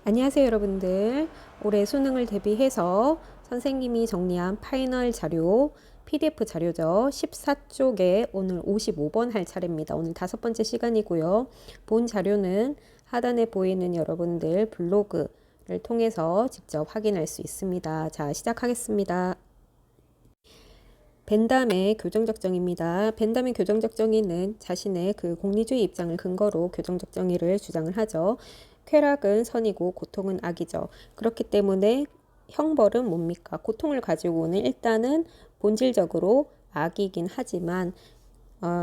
안녕하세요, 여러분들. 올해 수능을 대비해서 선생님이 정리한 파이널 자료, PDF 자료죠. 14쪽에 오늘 55번 할 차례입니다. 오늘 5번째 시간이고요. 본 자료는 하단에 보이는 여러분들 블로그를 통해서 직접 확인할 수 있습니다. 자, 시작하겠습니다. 벤담의 교정적 정의입니다. 벤담의 교정적 정의는 자신의 그 공리주의 입장을 근거로 교정적 정의를 주장을 하죠. 쾌락은 선이고 고통은 악이죠. 그렇기 때문에 형벌은 뭡니까? 고통을 가지고는 일단은 본질적으로 악이긴 하지만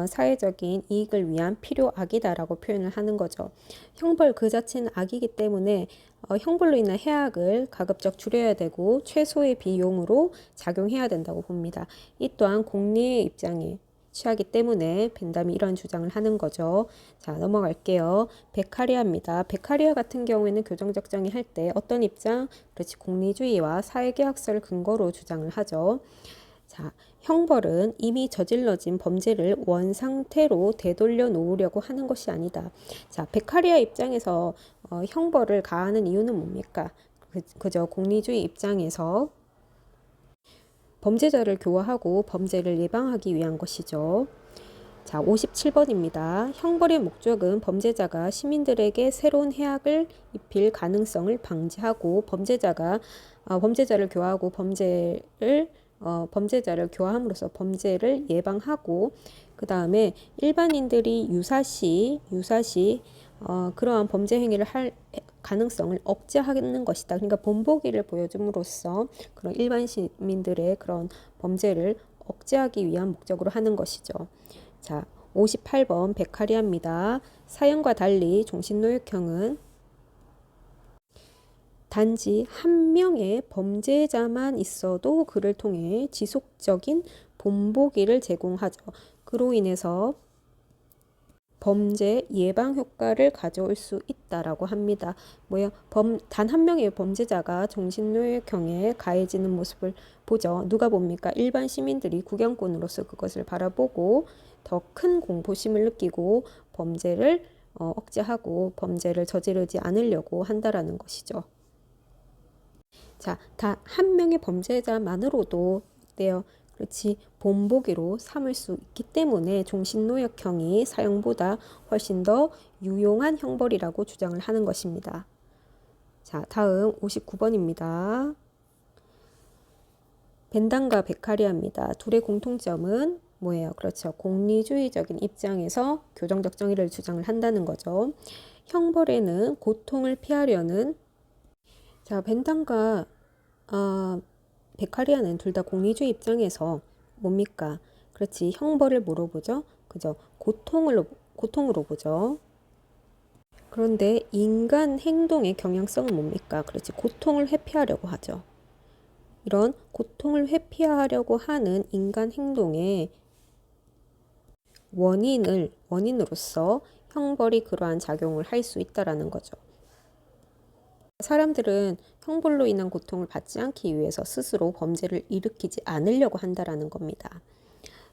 사회적인 이익을 위한 필요악이다라고 표현을 하는 거죠. 형벌 그 자체는 악이기 때문에 형벌로 인한 해악을 가급적 줄여야 되고 최소의 비용으로 작용해야 된다고 봅니다. 이 또한 공리의 입장에 취하기 때문에 벤담이 이런 주장을 하는 거죠. 자, 넘어갈게요. 베카리아입니다. 베카리아 같은 경우에는 교정적 정의할 때 어떤 입장? 그렇지, 공리주의와 사회계약서를 근거로 주장을 하죠. 자, 형벌은 이미 저질러진 범죄를 원상태로 되돌려 놓으려고 하는 것이 아니다. 자, 베카리아 입장에서 형벌을 가하는 이유는 뭡니까? 그저 공리주의 입장에서 범죄자를 교화하고 범죄를 예방하기 위한 것이죠. 자, 57번입니다. 형벌의 목적은 범죄자가 시민들에게 새로운 해악을 입힐 가능성을 방지하고 범죄자를 교화하고 범죄자를 교화함으로써 범죄를 예방하고 그 다음에 일반인들이 유사시 그러한 범죄 행위를 할 가능성을 억제하는 것이다. 그러니까 본보기를 보여줌으로써 그런 일반 시민들의 그런 범죄를 억제하기 위한 목적으로 하는 것이죠. 자, 58번 베카리아입니다. 사형과 달리 종신노역형은 단지 한 명의 범죄자만 있어도 그를 통해 지속적인 본보기를 제공하죠. 그로 인해서 범죄 예방 효과를 가져올 수 있다라고 합니다. 단 한 명의 범죄자가 종신노역형에 가해지는 모습을 보죠. 누가 봅니까? 일반 시민들이 구경꾼으로서 그것을 바라보고 더 큰 공포심을 느끼고 범죄를 억제하고 범죄를 저지르지 않으려고 한다라는 것이죠. 자, 단 한 명의 범죄자만으로도 어때요? 그렇지, 본보기로 삼을 수 있기 때문에 종신노역형이 사형보다 훨씬 더 유용한 형벌이라고 주장을 하는 것입니다. 자, 다음 59번입니다. 벤담과 베카리아입니다. 둘의 공통점은 뭐예요? 그렇죠. 공리주의적인 입장에서 교정적 정의를 주장을 한다는 거죠. 형벌에는 고통을 피하려는 자, 벤담과 베카리아는 둘 다 공리주의 입장에서 뭡니까? 그렇지, 형벌을 뭐로 보죠? 그죠? 고통으로 보죠. 그런데 인간 행동의 경향성은 뭡니까? 그렇지, 고통을 회피하려고 하죠. 이런 고통을 회피하려고 하는 인간 행동의 원인으로서 형벌이 그러한 작용을 할 수 있다라는 거죠. 사람들은 형벌로 인한 고통을 받지 않기 위해서 스스로 범죄를 일으키지 않으려고 한다라는 겁니다.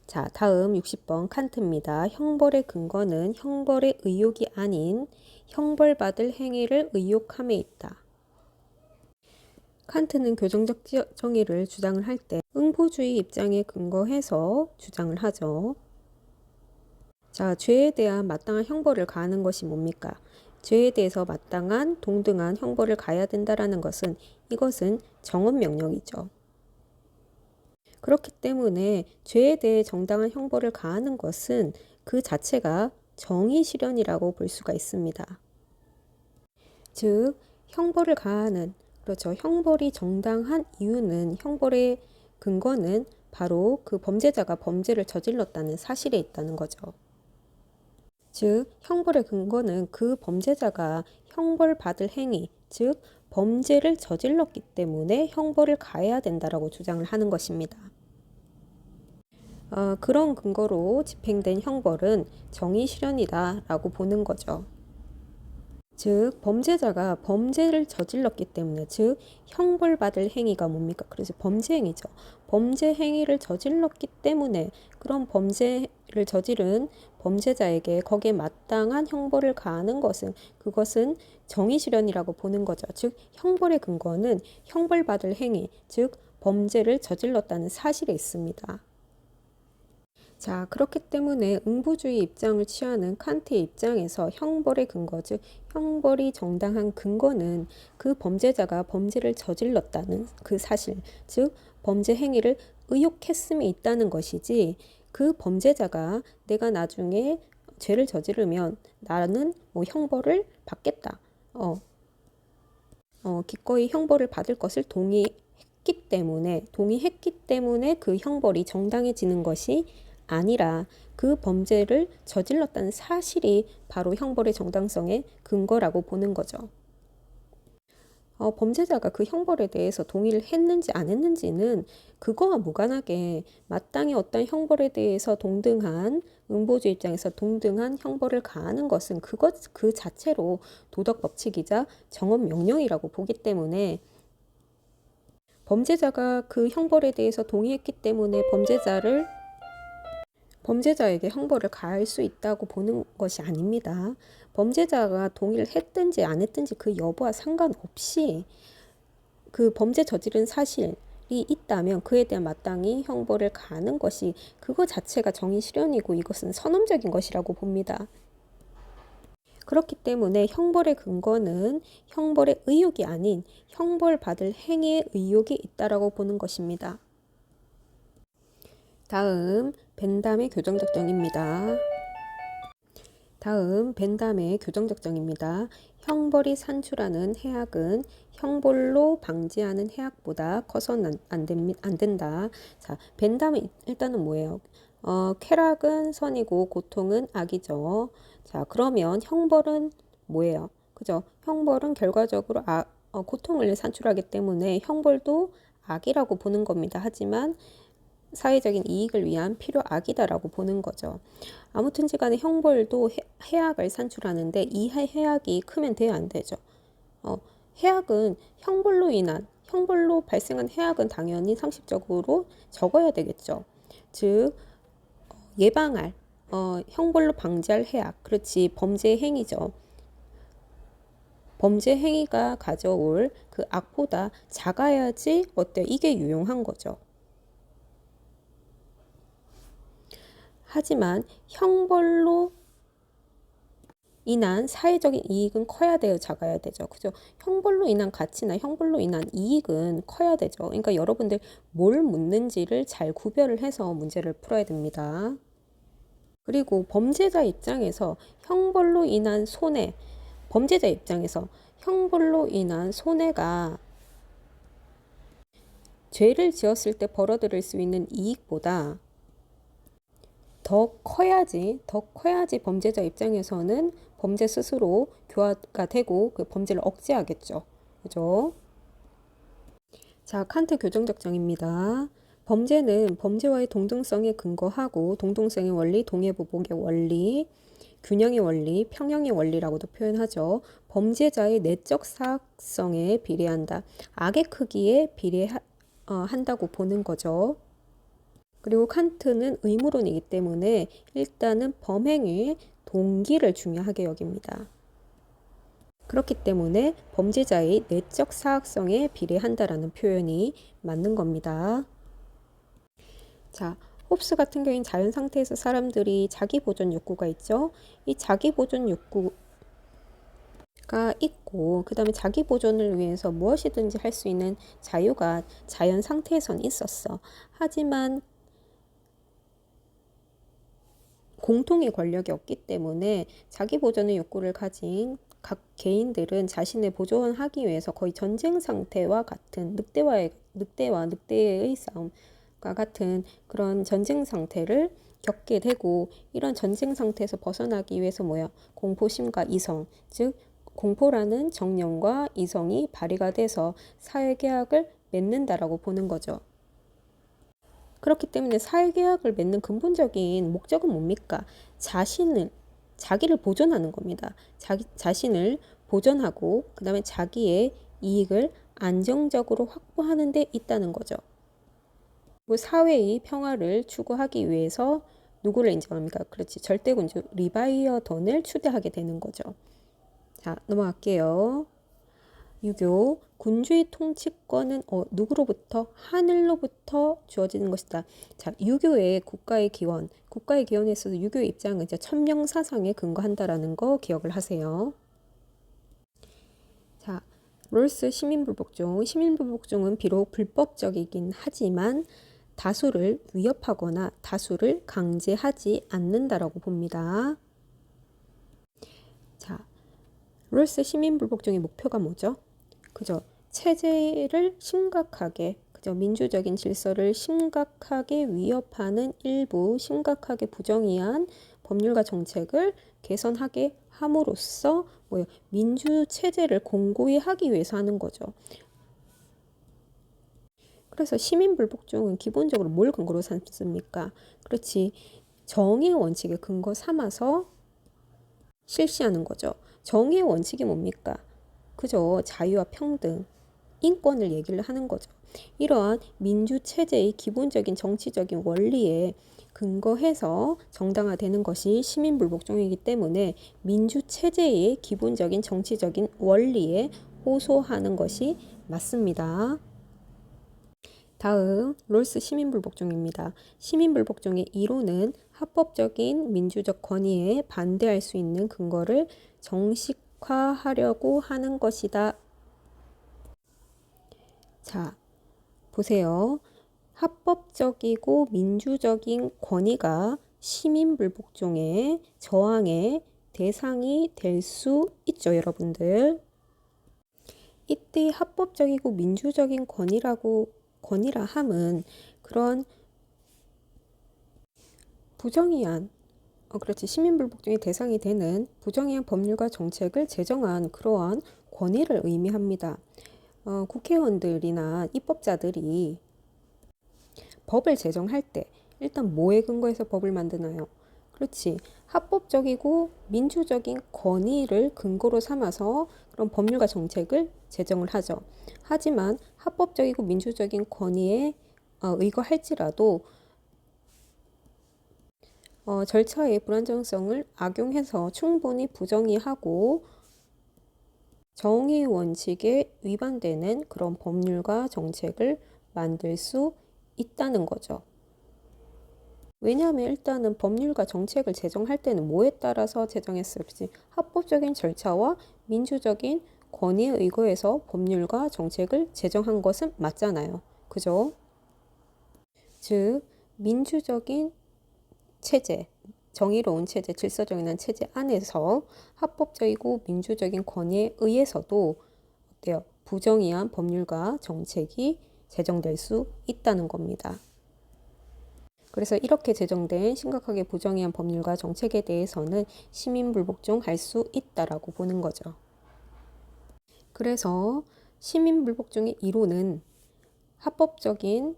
자, 다음 60번 칸트입니다. 형벌의 근거는 형벌의 의욕이 아닌 형벌받을 행위를 의욕함에 있다. 칸트는 교정적 정의를 주장을 할 때 응보주의 입장에 근거해서 주장을 하죠. 자, 죄에 대한 마땅한 형벌을 가하는 것이 뭡니까? 죄에 대해서 마땅한 동등한 형벌을 가해야 된다라는 것은 이것은 정언명령이죠. 그렇기 때문에 죄에 대해 정당한 형벌을 가하는 것은 그 자체가 정의 실현이라고 볼 수가 있습니다. 즉, 형벌을 가하는, 그렇죠. 형벌이 정당한 이유는, 형벌의 근거는 바로 그 범죄자가 범죄를 저질렀다는 사실에 있다는 거죠. 즉, 형벌의 근거는 그 범죄자가 형벌받을 행위, 즉 범죄를 저질렀기 때문에 형벌을 가해야 된다라고 주장을 하는 것입니다. 그런 근거로 집행된 형벌은 정의 실현이다라고 보는 거죠. 즉, 범죄자가 범죄를 저질렀기 때문에, 즉 형벌받을 행위가 뭡니까? 그래서 범죄 행위죠. 범죄 행위를 저질렀기 때문에 그런 범죄를 저지른 범죄자에게 거기에 마땅한 형벌을 가하는 것은 그것은 정의실현이라고 보는 거죠. 즉 형벌의 근거는 형벌받을 행위, 즉 범죄를 저질렀다는 사실에 있습니다. 자, 그렇기 때문에 응보주의 입장을 취하는 칸트의 입장에서 형벌의 근거, 즉 형벌이 정당한 근거는 그 범죄자가 범죄를 저질렀다는 그 사실, 즉 범죄 행위를 의욕했음이 있다는 것이지, 그 범죄자가 내가 나중에 죄를 저지르면 나는 뭐 형벌을 받겠다, 기꺼이 형벌을 받을 것을 동의했기 때문에 그 형벌이 정당해지는 것이 아니라 그 범죄를 저질렀다는 사실이 바로 형벌의 정당성의 근거라고 보는 거죠. 범죄자가 그 형벌에 대해서 동의를 했는지 안 했는지는 그거와 무관하게 마땅히 어떤 형벌에 대해서 동등한 응보주 입장에서 동등한 형벌을 가하는 것은 그 자체로 도덕 법칙이자 정업 명령이라고 보기 때문에 범죄자가 그 형벌에 대해서 동의했기 때문에 범죄자에게 형벌을 가할 수 있다고 보는 것이 아닙니다. 범죄자가 동의를 했든지 안 했든지 그 여부와 상관없이 그 범죄 저지른 사실이 있다면 그에 대한 마땅히 형벌을 가하는 것이 그거 자체가 정의 실현이고 이것은 선언적인 것이라고 봅니다. 그렇기 때문에 형벌의 근거는 형벌의 의욕이 아닌 형벌받을 행위의 의욕이 있다라고 보는 것입니다. 다음 벤담의 교정적 정의입니다. 형벌이 산출하는 해악은 형벌로 방지하는 해악보다 커서는 안 된다. 자, 벤담은 일단은 뭐예요? 쾌락은 선이고 고통은 악이죠. 자, 그러면 형벌은 뭐예요? 그죠? 형벌은 결과적으로 고통을 산출하기 때문에 형벌도 악이라고 보는 겁니다. 하지만 사회적인 이익을 위한 필요악이다라고 보는 거죠. 아무튼지 간에 형벌도 해악을 산출하는데 이 해악이 크면 돼야 안 되죠. 해악은 형벌로 발생한 해악은 당연히 상식적으로 적어야 되겠죠. 즉 예방할 형벌로 방지할 해악, 그렇지 범죄 행위죠. 범죄 행위가 가져올 그 악보다 작아야지 이게 유용한 거죠. 하지만 형벌로 인한 사회적인 이익은 커야 돼요, 작아야 되죠. 그죠? 형벌로 인한 가치나 형벌로 인한 이익은 커야 되죠. 그러니까 여러분들 뭘 묻는지를 잘 구별을 해서 문제를 풀어야 됩니다. 그리고 범죄자 입장에서 형벌로 인한 손해가 죄를 지었을 때 벌어들일 수 있는 이익보다 더 커야지 범죄자 입장에서는 범죄 스스로 교화가 되고 그 범죄를 억제하겠죠. 그죠? 자, 칸트 교정적 정의입니다. 범죄는 범죄와의 동등성에 근거하고 동등성의 원리, 동해보복의 원리, 균형의 원리, 평형의 원리라고도 표현하죠. 범죄자의 내적 사악성에 비례한다. 악의 크기에 비례한다고 보는 거죠. 그리고 칸트는 의무론이기 때문에 일단은 범행의 동기를 중요하게 여깁니다. 그렇기 때문에 범죄자의 내적 사악성에 비례한다라는 표현이 맞는 겁니다. 자, 홉스 같은 경우에는 자연 상태에서 사람들이 자기 보존 욕구가 있죠. 이 자기 보존 욕구가 있고 그 다음에 자기 보존을 위해서 무엇이든지 할 수 있는 자유가 자연 상태에선 있었어. 하지만 공통의 권력이 없기 때문에 자기 보존의 욕구를 가진 각 개인들은 자신을 보존하기 위해서 거의 전쟁 상태와 같은 늑대와 늑대의 싸움과 같은 그런 전쟁 상태를 겪게 되고, 이런 전쟁 상태에서 벗어나기 위해서 공포심과 이성, 즉 공포라는 정령과 이성이 발휘가 돼서 사회계약을 맺는다라고 보는 거죠. 그렇기 때문에 사회계약을 맺는 근본적인 목적은 뭡니까? 자기를 보존하는 겁니다. 자신을 보존하고 그 다음에 자기의 이익을 안정적으로 확보하는 데 있다는 거죠. 그리고 사회의 평화를 추구하기 위해서 누구를 인정합니까? 그렇지. 절대군주 리바이어던을 추대하게 되는 거죠. 자, 넘어갈게요. 유교 군주의 통치권은 누구로부터? 하늘로부터 주어지는 것이다. 자, 유교의 국가의 기원에 있어서 유교의 입장은 이제 천명사상에 근거한다라는 거 기억을 하세요. 자, 롤스 시민불복종은 비록 불법적이긴 하지만 다수를 위협하거나 다수를 강제하지 않는다라고 봅니다. 자, 롤스 시민불복종의 목표가 뭐죠? 그죠? 체제를 심각하게, 그죠? 민주적인 질서를 심각하게 위협하는 일부 심각하게 부정의한 법률과 정책을 개선하게 함으로써 뭐예요? 민주 체제를 공고히 하기 위해서 하는 거죠. 그래서 시민불복종은 기본적으로 뭘 근거로 삼습니까? 그렇지. 정의의 원칙에 근거 삼아서 실시하는 거죠. 정의의 원칙이 뭡니까? 그죠. 자유와 평등, 인권을 얘기를 하는 거죠. 이러한 민주체제의 기본적인 정치적인 원리에 근거해서 정당화되는 것이 시민불복종이기 때문에 민주체제의 기본적인 정치적인 원리에 호소하는 것이 맞습니다. 다음 롤스 시민불복종입니다. 시민불복종의 이론은 합법적인 민주적 권위에 반대할 수 있는 근거를 정식화하려고 하는 것이다. 자, 보세요. 합법적이고 민주적인 권위가 시민불복종의 저항의 대상이 될 수 있죠, 여러분들. 이때 합법적이고 민주적인 권위라 함은 그런 부정의한 그렇지. 시민불복종의 대상이 되는 부정의한 법률과 정책을 제정한 그러한 권위를 의미합니다. 국회의원들이나 입법자들이 법을 제정할 때 일단 뭐에 근거해서 법을 만드나요? 그렇지. 합법적이고 민주적인 권위를 근거로 삼아서 그런 법률과 정책을 제정을 하죠. 하지만 합법적이고 민주적인 권위에 의거할지라도 절차의 불안정성을 악용해서 충분히 부정의하고 정의 원칙에 위반되는 그런 법률과 정책을 만들 수 있다는 거죠. 왜냐하면 일단은 법률과 정책을 제정할 때는 뭐에 따라서 제정했을지 합법적인 절차와 민주적인 권위에 의거해서 법률과 정책을 제정한 것은 맞잖아요. 그죠? 즉 민주적인 체제, 정의로운 체제, 질서정연한 체제 안에서 합법적이고 민주적인 권위에 의해서도 어때요? 부정의한 법률과 정책이 제정될 수 있다는 겁니다. 그래서 이렇게 제정된 심각하게 부정의한 법률과 정책에 대해서는 시민불복종할 수 있다라고 보는 거죠. 그래서 시민불복종의 이론은 합법적인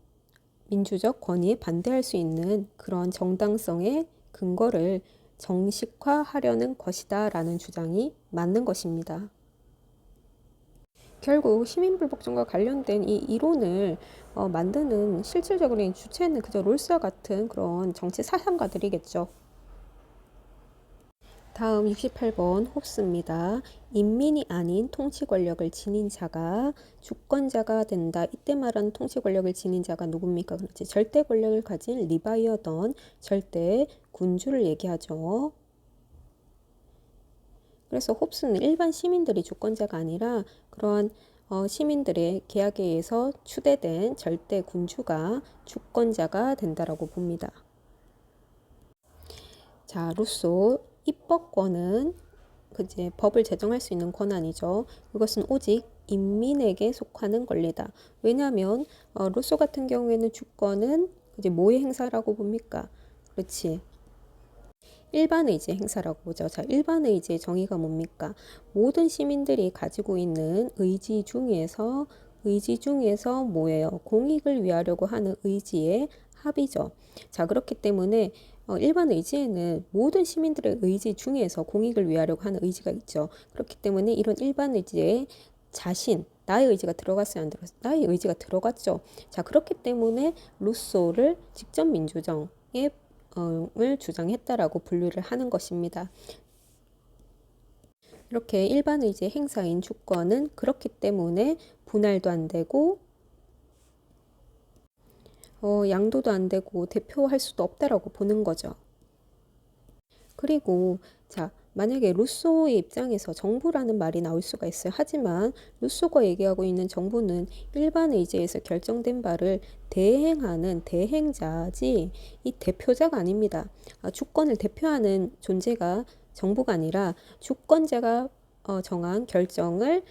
민주적 권위에 반대할 수 있는 그런 정당성의 근거를 정식화하려는 것이다 라는 주장이 맞는 것입니다. 결국 시민불복종과 관련된 이 이론을 만드는 실질적으로는 주체는 그저 롤스와 같은 그런 정치 사상가들이겠죠. 다음 68번 홉스입니다. 인민이 아닌 통치 권력을 지닌 자가 주권자가 된다. 이때 말하는 통치 권력을 지닌 자가 누굽니까? 그렇지. 절대 권력을 가진 리바이어던 절대 군주를 얘기하죠. 그래서 홉스는 일반 시민들이 주권자가 아니라 그러한 시민들의 계약에 의해서 추대된 절대 군주가 주권자가 된다라고 봅니다. 자, 루소 입법권은 이제 법을 제정할 수 있는 권한이죠. 그것은 오직 인민에게 속하는 권리다. 왜냐하면 루소 같은 경우에는 주권은 이제 뭐의 행사라고 봅니까? 그렇지. 일반 의지의 행사라고 보죠. 자, 일반 의지의 정의가 뭡니까? 모든 시민들이 가지고 있는 의지 중에서 뭐예요? 공익을 위하려고 하는 의지의 합이죠. 자, 그렇기 때문에 일반 의지에는 모든 시민들의 의지 중에서 공익을 위하려고 하는 의지가 있죠. 그렇기 때문에 이런 일반 의지에 나의 의지가 들어갔어요, 안 들어갔어요? 나의 의지가 들어갔죠. 자, 그렇기 때문에 루소를 직접 민주정에 결정을 주장했다라고 분류를 하는 것입니다. 이렇게 일반 의제 행사인 주권은 그렇기 때문에 분할도 안 되고 양도도 안 되고 대표할 수도 없다라고 보는 거죠. 그리고 자, 만약에 루소의 입장에서 정부라는 말이 나올 수가 있어요. 하지만 루소가 얘기하고 있는 정부는 일반 의제에서 결정된 바를 대행하는 대행자지 이 대표자가 아닙니다. 주권을 대표하는 존재가 정부가 아니라 주권자가 정한 결정을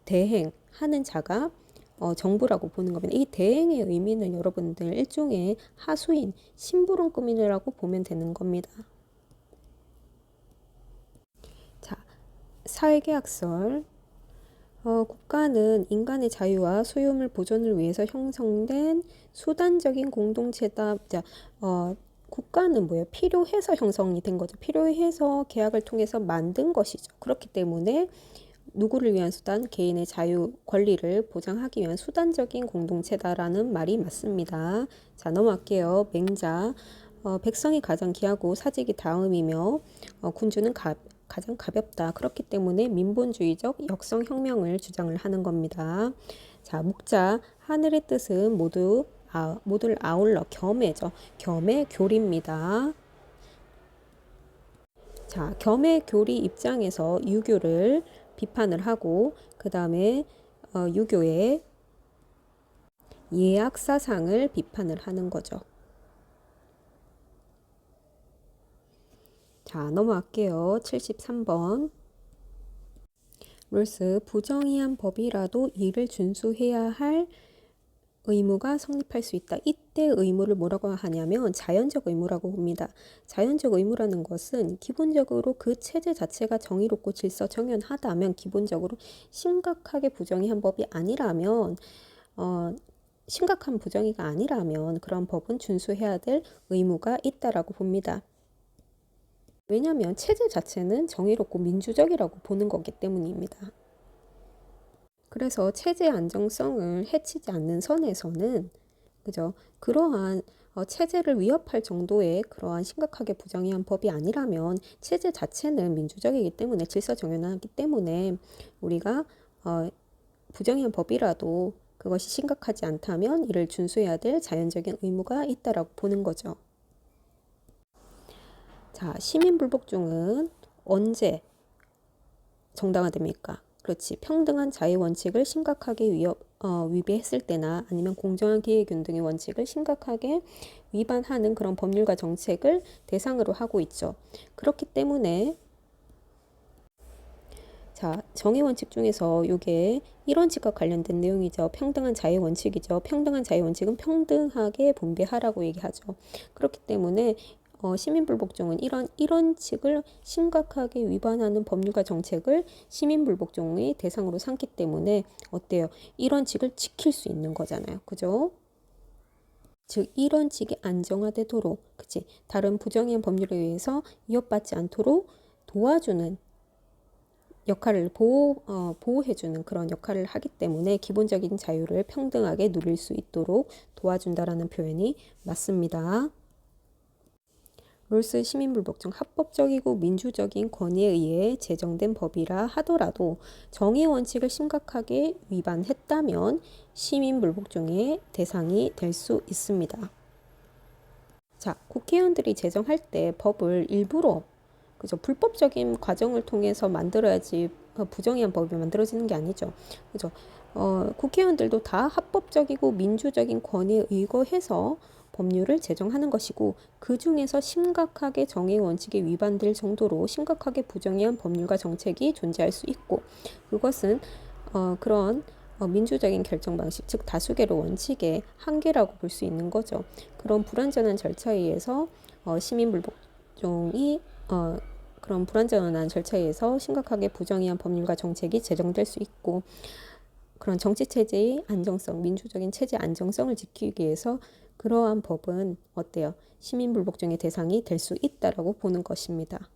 대행하는 자가 정부라고 보는 겁니다. 이 대행의 의미는 여러분들 일종의 하수인, 심부름꾼이라고 보면 되는 겁니다. 자, 사회계약설. 국가는 인간의 자유와 소유물 보존을 위해서 형성된 수단적인 공동체다. 자, 국가는 뭐예요? 필요해서 형성이 된 거죠. 필요해서 계약을 통해서 만든 것이죠. 그렇기 때문에 누구를 위한 수단? 개인의 자유, 권리를 보장하기 위한 수단적인 공동체다라는 말이 맞습니다. 자, 넘어갈게요. 맹자. 백성이 가장 귀하고 사직이 다음이며 군주는 가장 가볍다. 그렇기 때문에 민본주의적 역성혁명을 주장을 하는 겁니다. 자, 묵자. 하늘의 뜻은 모두를 아울러 겸해죠. 겸해 교리입니다. 자, 겸해 교리 입장에서 유교를 비판을 하고 그 다음에 유교의 예약 사상을 비판을 하는 거죠. 자, 넘어갈게요. 73번. 롤스. 부정의한 법이라도 이를 준수해야 할 의무가 성립할 수 있다. 이때 의무를 뭐라고 하냐면 자연적 의무라고 봅니다. 자연적 의무라는 것은 기본적으로 그 체제 자체가 정의롭고 질서 정연하다면, 기본적으로 심각하게 부정의한 법이 아니라면 심각한 부정의가 아니라면 그런 법은 준수해야 될 의무가 있다라고 봅니다. 왜냐하면 체제 자체는 정의롭고 민주적이라고 보는 거기 때문입니다. 그래서 체제 안정성을 해치지 않는 선에서는 그죠? 그러한 체제를 위협할 정도의 그러한 심각하게 부정의한 법이 아니라면 체제 자체는 민주적이기 때문에 질서 정연하기 때문에 우리가 부정의한 법이라도 그것이 심각하지 않다면 이를 준수해야 될 자연적인 의무가 있다라고 보는 거죠. 자, 시민불복종은 언제 정당화됩니까? 그렇지. 평등한 자유 원칙을 심각하게 위배했을 때나 아니면 공정한 기회균등의 원칙을 심각하게 위반하는 그런 법률과 정책을 대상으로 하고 있죠. 그렇기 때문에 자, 정의 원칙 중에서 이게 1원칙과 관련된 내용이죠. 평등한 자유 원칙이죠. 평등한 자유 원칙은 평등하게 분배하라고 얘기하죠. 그렇기 때문에 시민불복종은 이런 1원칙을 심각하게 위반하는 법률과 정책을 시민불복종의 대상으로 삼기 때문에 어때요? 1원칙을 지킬 수 있는 거잖아요. 그죠? 즉 1원칙이 안정화되도록, 그치? 다른 부정의한 법률에 의해서 위협받지 않도록 도와주는 역할을 보호해주는 그런 역할을 하기 때문에 기본적인 자유를 평등하게 누릴 수 있도록 도와준다라는 표현이 맞습니다. 롤스 시민불복종 합법적이고 민주적인 권위에 의해 제정된 법이라 하더라도 정의 원칙을 심각하게 위반했다면 시민불복종의 대상이 될 수 있습니다. 자, 국회의원들이 제정할 때 법을 일부러 그죠? 불법적인 과정을 통해서 만들어야지 부정의한 법이 만들어지는 게 아니죠. 그죠? 국회의원들도 다 합법적이고 민주적인 권위에 의거해서 법률을 제정하는 것이고 그 중에서 심각하게 정의 원칙에 위반될 정도로 심각하게 부정의한 법률과 정책이 존재할 수 있고 그것은 그런 민주적인 결정 방식, 즉 다수결의 원칙의 한계라고 볼 수 있는 거죠. 그런 불완전한 절차에 의해서 시민불복종이 그런 불완전한 절차에 의해서 심각하게 부정의한 법률과 정책이 제정될 수 있고 그런 정치체제의 안정성, 민주적인 체제 안정성을 지키기 위해서 그러한 법은 어때요? 시민불복종의 대상이 될 수 있다라고 보는 것입니다.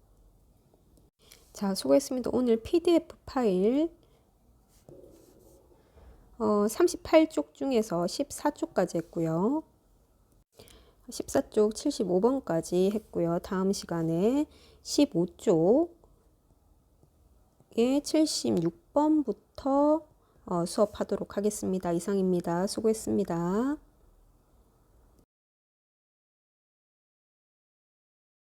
자, 수고했습니다. 오늘 PDF 파일 38쪽 중에서 14쪽까지 했고요. 14쪽 75번까지 했고요. 다음 시간에 15쪽에 76번부터 수업하도록 하겠습니다. 이상입니다. 수고했습니다.